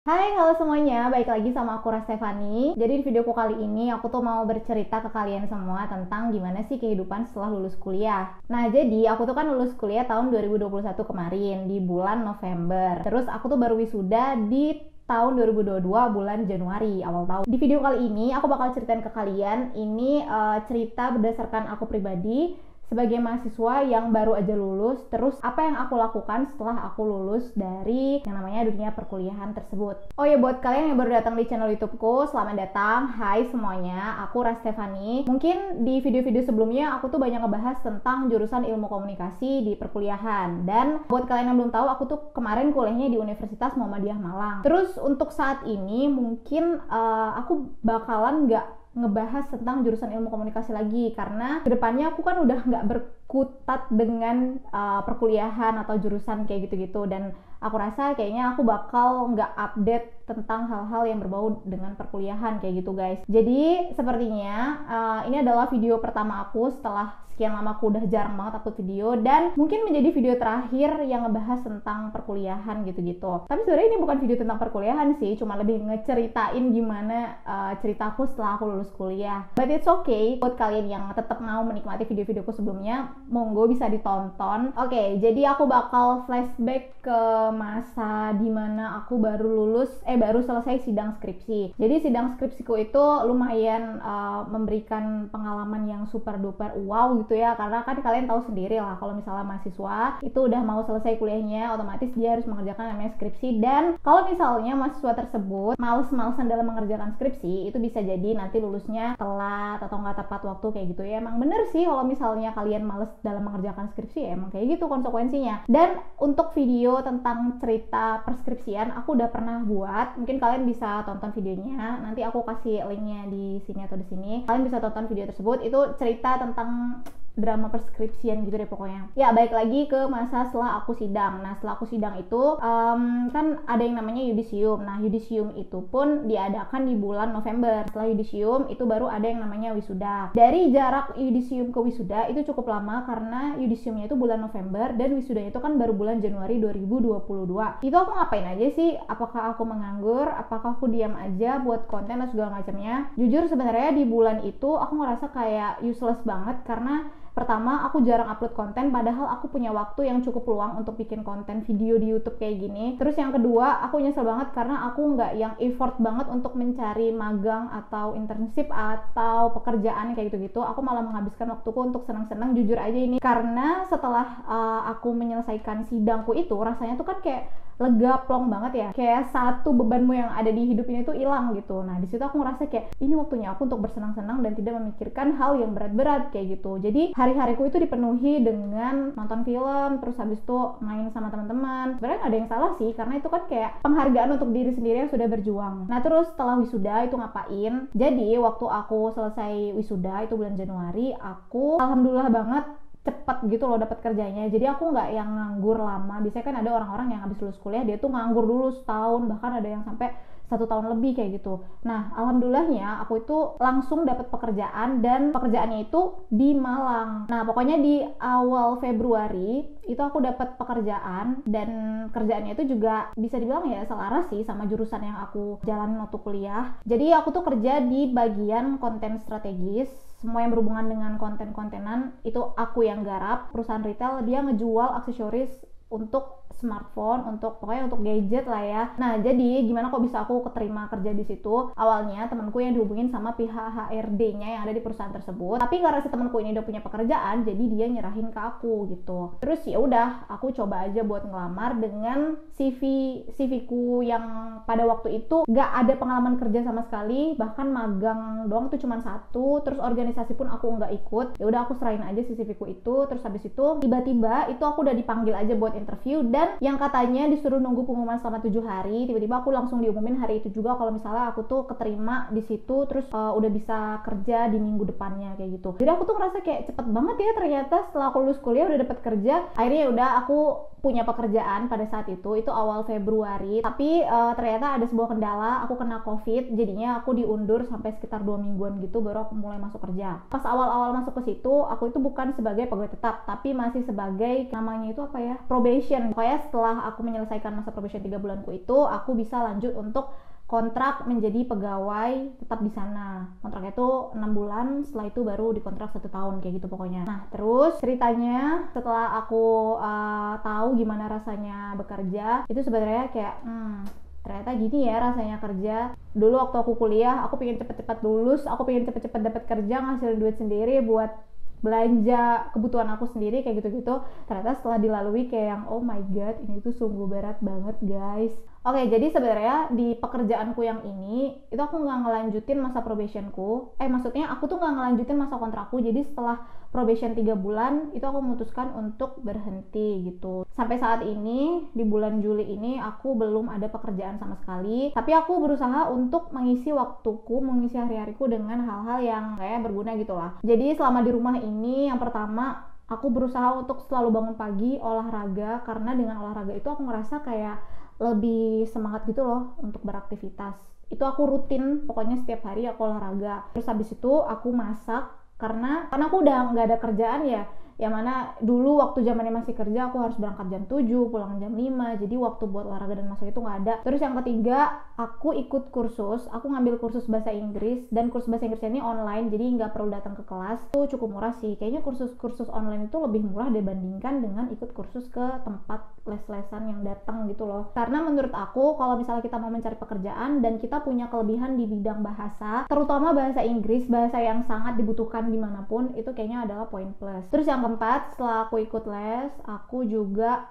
Hai, halo semuanya. Balik lagi sama aku Rastefani. Jadi di videoku kali ini aku tuh mau bercerita ke kalian semua tentang gimana sih kehidupan setelah lulus kuliah. Nah, jadi aku tuh kan lulus kuliah tahun 2021 kemarin di bulan November. Terus aku tuh baru wisuda di tahun 2022 bulan Januari awal tahun. Di video kali ini aku bakal ceritain ke kalian ini cerita berdasarkan aku pribadi sebagai mahasiswa yang baru aja lulus, terus apa yang aku lakukan setelah aku lulus dari yang namanya dunia perkuliahan tersebut. Oh ya, buat kalian yang baru datang di channel YouTubeku, selamat datang. Hai semuanya, aku Rastefani. Mungkin di video-video sebelumnya aku tuh banyak ngebahas tentang jurusan ilmu komunikasi di perkuliahan. Dan buat kalian yang belum tahu, aku tuh kemarin kuliahnya di Universitas Muhammadiyah Malang. Terus untuk saat ini mungkin aku bakalan ngebahas tentang jurusan ilmu komunikasi lagi, karena kedepannya aku kan udah nggak berkutat dengan perkuliahan atau jurusan kayak gitu-gitu, dan aku rasa kayaknya aku bakal nggak update tentang hal-hal yang berbau dengan perkuliahan kayak gitu guys. Jadi sepertinya ini adalah video pertama aku setelah sekian lama aku udah jarang banget upload video, dan mungkin menjadi video terakhir yang ngebahas tentang perkuliahan gitu-gitu. Tapi sebenarnya ini bukan video tentang perkuliahan sih, cuma lebih ngeceritain gimana ceritaku setelah aku lulus kuliah. But it's okay, buat kalian yang tetap mau menikmati video-videoku sebelumnya, monggo bisa ditonton. Oke, jadi aku bakal flashback ke masa dimana aku baru selesai sidang skripsi. Jadi sidang skripsiku itu lumayan memberikan pengalaman yang super duper wow gitu ya, karena kan kalian tahu sendiri lah kalau misalnya mahasiswa itu udah mau selesai kuliahnya, otomatis dia harus mengerjakan namanya skripsi. Dan kalau misalnya mahasiswa tersebut males-malesan dalam mengerjakan skripsi, itu bisa jadi nanti lulusnya telat atau nggak tepat waktu kayak gitu ya. Emang bener sih kalau misalnya kalian males dalam mengerjakan skripsi, ya emang kayak gitu konsekuensinya. Dan untuk video tentang cerita perskripsian aku udah pernah buat, mungkin kalian bisa tonton videonya, nanti aku kasih linknya di sini atau di sini, kalian bisa tonton video tersebut. Itu cerita tentang drama perskripsian gitu deh pokoknya. Ya, balik lagi ke masa setelah aku sidang. Nah, setelah aku sidang itu kan ada yang namanya yudisium. Nah, yudisium itu pun diadakan di bulan November. Setelah yudisium itu baru ada yang namanya wisuda. Dari jarak yudisium ke wisuda itu cukup lama, karena yudisiumnya itu bulan November dan wisudanya itu kan baru bulan Januari 2022. Itu aku ngapain aja sih? Apakah aku menganggur? Apakah aku diam aja buat konten dan segala macamnya? Jujur sebenarnya di bulan itu aku ngerasa kayak useless banget, karena pertama, aku jarang upload konten, padahal aku punya waktu yang cukup luang untuk bikin konten video di YouTube kayak gini. Terus yang kedua, aku nyesel banget karena aku nggak yang effort banget untuk mencari magang atau internship atau pekerjaan kayak gitu-gitu. Aku malah menghabiskan waktuku untuk senang-senang, jujur aja ini. Karena setelah aku menyelesaikan sidangku itu, rasanya tuh kan kayak lega plong banget ya, kayak satu bebanmu yang ada di hidup ini tuh hilang gitu. Nah, di situ aku ngerasa kayak ini waktunya aku untuk bersenang-senang dan tidak memikirkan hal yang berat-berat kayak gitu. Jadi hari-hariku itu dipenuhi dengan nonton film, terus habis itu main sama teman-teman. Sebenarnya ada yang salah sih, karena itu kan kayak penghargaan untuk diri sendiri yang sudah berjuang. Nah, terus setelah wisuda itu ngapain? Jadi waktu aku selesai wisuda itu bulan Januari, aku alhamdulillah banget cepet gitu loh dapat kerjanya. Jadi aku nggak yang nganggur lama. Biasanya kan ada orang-orang yang habis lulus kuliah dia tuh nganggur dulu setahun, bahkan ada yang sampai 1 tahun lebih kayak gitu. Nah, alhamdulillahnya aku itu langsung dapat pekerjaan, dan pekerjaannya itu di Malang. Nah, pokoknya di awal Februari itu aku dapat pekerjaan, dan kerjaannya itu juga bisa dibilang ya selaras sih sama jurusan yang aku jalanin waktu kuliah. Jadi aku tuh kerja di bagian konten strategis. Semua yang berhubungan dengan konten-kontenan itu aku yang garap. Perusahaan retail dia ngejual aksesoris untuk smartphone, pokoknya untuk gadget lah ya. Nah, jadi gimana kok bisa aku keterima kerja di situ? Awalnya temanku yang dihubungin sama pihak HRD-nya yang ada di perusahaan tersebut. Tapi karena si temanku ini udah punya pekerjaan, jadi dia nyerahin ke aku gitu. Terus ya udah, aku coba aja buat ngelamar dengan CV-ku yang pada waktu itu gak ada pengalaman kerja sama sekali, bahkan magang doang tuh cuma 1, terus organisasi pun aku nggak ikut. Ya udah, aku serahin aja si CV-ku itu. Terus habis itu tiba-tiba itu aku udah dipanggil aja buat interview, dan yang katanya disuruh nunggu pengumuman selama 7 hari, tiba-tiba aku langsung diumumin hari itu juga kalau misalnya aku tuh keterima di situ, terus udah bisa kerja di minggu depannya kayak gitu. Jadi aku tuh ngerasa kayak cepet banget ya, ternyata setelah aku lulus kuliah udah dapat kerja. Akhirnya ya udah, aku punya pekerjaan pada saat itu awal Februari. Tapi ternyata ada sebuah kendala, aku kena COVID, jadinya aku diundur sampai sekitar 2 mingguan gitu baru aku mulai masuk kerja. Pas awal-awal masuk ke situ, aku itu bukan sebagai pegawai tetap, tapi masih sebagai namanya itu apa ya, probation. Pokoknya setelah aku menyelesaikan masa probation 3 bulanku itu, aku bisa lanjut untuk kontrak menjadi pegawai tetap di sana. Kontraknya itu 6 bulan, setelah itu baru dikontrak 1 tahun kayak gitu pokoknya. Nah, terus ceritanya setelah aku tahu gimana rasanya bekerja, itu sebenarnya kayak ternyata gini ya rasanya kerja. Dulu waktu aku kuliah, aku pengen cepet-cepet lulus, aku pengen cepet-cepet dapat kerja, ngasilin duit sendiri buat belanja kebutuhan aku sendiri kayak gitu-gitu. Ternyata setelah dilalui kayak yang oh my god, ini tuh sungguh berat banget guys. Oke, jadi sebenarnya di pekerjaanku yang ini itu aku nggak ngelanjutin masa probationku. Maksudnya aku tuh nggak ngelanjutin masa kontrakku. Jadi setelah probation 3 bulan itu aku memutuskan untuk berhenti gitu. Sampai saat ini di bulan Juli ini aku belum ada pekerjaan sama sekali. Tapi aku berusaha untuk mengisi waktuku, mengisi hari-hariku dengan hal-hal yang kayak berguna gitu lah. Jadi selama di rumah ini yang pertama aku berusaha untuk selalu bangun pagi olahraga, karena dengan olahraga itu aku ngerasa kayak lebih semangat gitu loh untuk beraktivitas. Itu aku rutin, pokoknya setiap hari aku olahraga. Terus habis itu aku masak, karena aku udah nggak ada kerjaan ya. Yang mana dulu waktu zamannya masih kerja aku harus berangkat jam 7, pulang jam 5, jadi waktu buat olahraga dan masak itu nggak ada. Terus yang ketiga, aku ikut kursus, aku ngambil kursus bahasa Inggris, dan kursus bahasa Inggrisnya ini online, jadi nggak perlu datang ke kelas. Itu cukup murah sih, kayaknya kursus online itu lebih murah dibandingkan dengan ikut kursus ke tempat les-lesan yang datang gitu loh. Karena menurut aku kalau misalnya kita mau mencari pekerjaan dan kita punya kelebihan di bidang bahasa, terutama bahasa Inggris, bahasa yang sangat dibutuhkan dimanapun, itu kayaknya adalah poin plus. Terus yang keempat, setelah aku ikut les, aku juga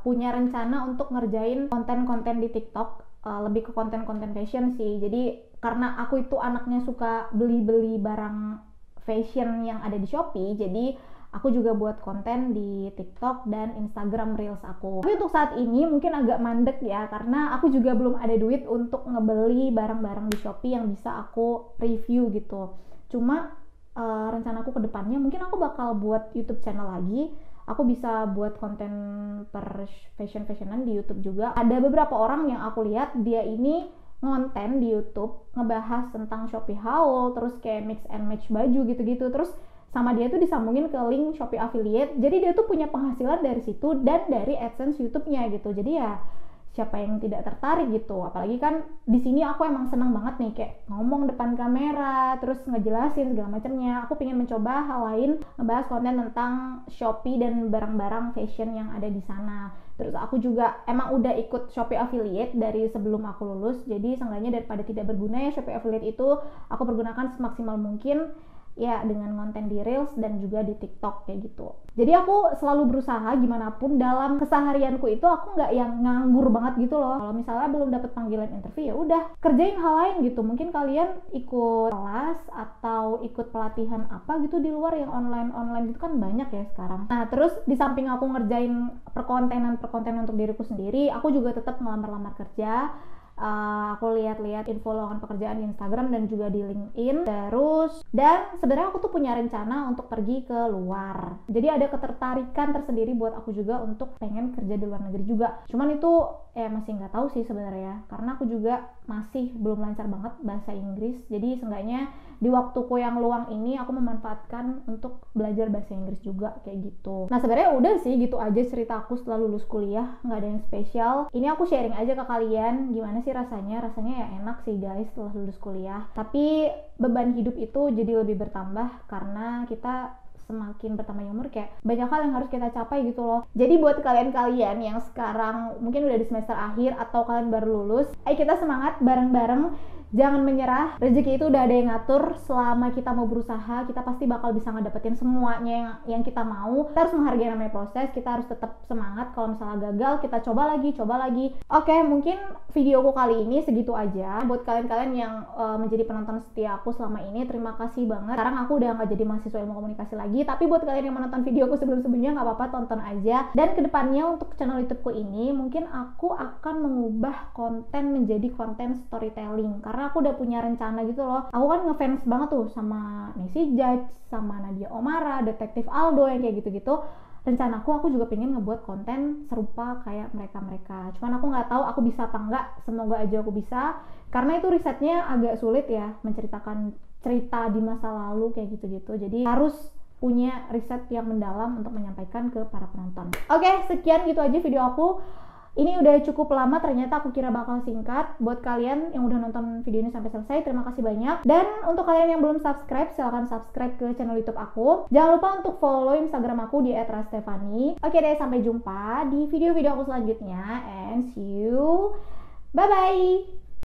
punya rencana untuk ngerjain konten-konten di TikTok, lebih ke konten-konten fashion sih. Jadi karena aku itu anaknya suka beli-beli barang fashion yang ada di Shopee, jadi aku juga buat konten di TikTok dan Instagram Reels aku. Tapi untuk saat ini mungkin agak mandek ya, karena aku juga belum ada duit untuk ngebeli barang-barang di Shopee yang bisa aku review gitu. Cuma rencanaku ke depannya mungkin aku bakal buat YouTube channel lagi. Aku bisa buat konten per fashion-fashionan di YouTube juga. Ada beberapa orang yang aku lihat dia ini ngonten di YouTube ngebahas tentang Shopee haul, terus kayak mix and match baju gitu-gitu. Terus sama dia tuh disambungin ke link Shopee affiliate. Jadi dia tuh punya penghasilan dari situ dan dari AdSense YouTube-nya gitu. Jadi ya siapa yang tidak tertarik gitu. Apalagi kan di sini aku emang seneng banget nih kayak ngomong depan kamera, terus ngejelasin segala macamnya. Aku pengen mencoba hal lain, ngebahas konten tentang Shopee dan barang-barang fashion yang ada di sana. Terus aku juga emang udah ikut Shopee affiliate dari sebelum aku lulus. Jadi seenggaknya daripada tidak berguna ya Shopee affiliate itu aku pergunakan semaksimal mungkin ya dengan konten di Reels dan juga di TikTok kayak gitu. Jadi aku selalu berusaha gimana pun dalam keseharianku itu aku nggak yang nganggur banget gitu loh. Kalau misalnya belum dapat panggilan interview ya udah kerjain hal lain gitu. Mungkin kalian ikut kelas atau ikut pelatihan apa gitu di luar yang online gitu kan banyak ya sekarang. Nah terus di samping aku ngerjain perkontenan untuk diriku sendiri, aku juga tetap ngelamar-lamar kerja. Aku lihat-lihat info lowongan pekerjaan di Instagram dan juga di LinkedIn terus, dan sebenarnya aku tuh punya rencana untuk pergi ke luar. Jadi ada ketertarikan tersendiri buat aku juga untuk pengen kerja di luar negeri juga. Cuman itu masih nggak tahu sih sebenarnya, karena aku juga masih belum lancar banget bahasa Inggris. Jadi seenggaknya di waktuku yang luang ini aku memanfaatkan untuk belajar bahasa Inggris juga kayak gitu. Nah sebenarnya udah sih gitu aja cerita aku setelah lulus kuliah, nggak ada yang spesial. Ini aku sharing aja ke kalian gimana sih rasanya ya enak sih guys setelah lulus kuliah. Tapi beban hidup itu jadi lebih bertambah karena kita semakin bertambahnya umur kayak banyak hal yang harus kita capai gitu loh. Jadi buat kalian-kalian yang sekarang mungkin udah di semester akhir atau kalian baru lulus, ayo kita semangat bareng-bareng. Jangan menyerah, rezeki itu udah ada yang ngatur. Selama kita mau berusaha, kita pasti bakal bisa ngedapetin semuanya yang kita mau. Kita harus menghargai namanya proses, kita harus tetap semangat. Kalau misalnya gagal, kita coba lagi. Oke, mungkin videoku kali ini segitu aja. Buat kalian-kalian yang menjadi penonton setia aku selama ini, terima kasih banget. Sekarang aku udah gak jadi mahasiswa ilmu komunikasi lagi, tapi buat kalian yang menonton videoku sebelum-sebelumnya, gak apa-apa, tonton aja. Dan kedepannya untuk channel YouTubeku ini, mungkin aku akan mengubah konten menjadi konten storytelling, karena aku udah punya rencana gitu loh. Aku kan ngefans banget tuh sama Nancy Judge, sama Nadia Omara, Detektif Aldo yang kayak gitu-gitu. Rencanaku aku juga pengen ngebuat konten serupa kayak mereka-mereka. Cuman aku nggak tahu aku bisa apa enggak. Semoga aja aku bisa. Karena itu risetnya agak sulit ya, menceritakan cerita di masa lalu kayak gitu-gitu. Jadi harus punya riset yang mendalam untuk menyampaikan ke para penonton. Oke, sekian gitu aja video aku. Ini udah cukup lama, ternyata aku kira bakal singkat. Buat kalian yang udah nonton video ini sampai selesai, terima kasih banyak. Dan untuk kalian yang belum subscribe, silahkan subscribe ke channel YouTube aku. Jangan lupa untuk follow Instagram aku di @rastefani. Oke deh, sampai jumpa di video-video aku selanjutnya, and see you. Bye-bye.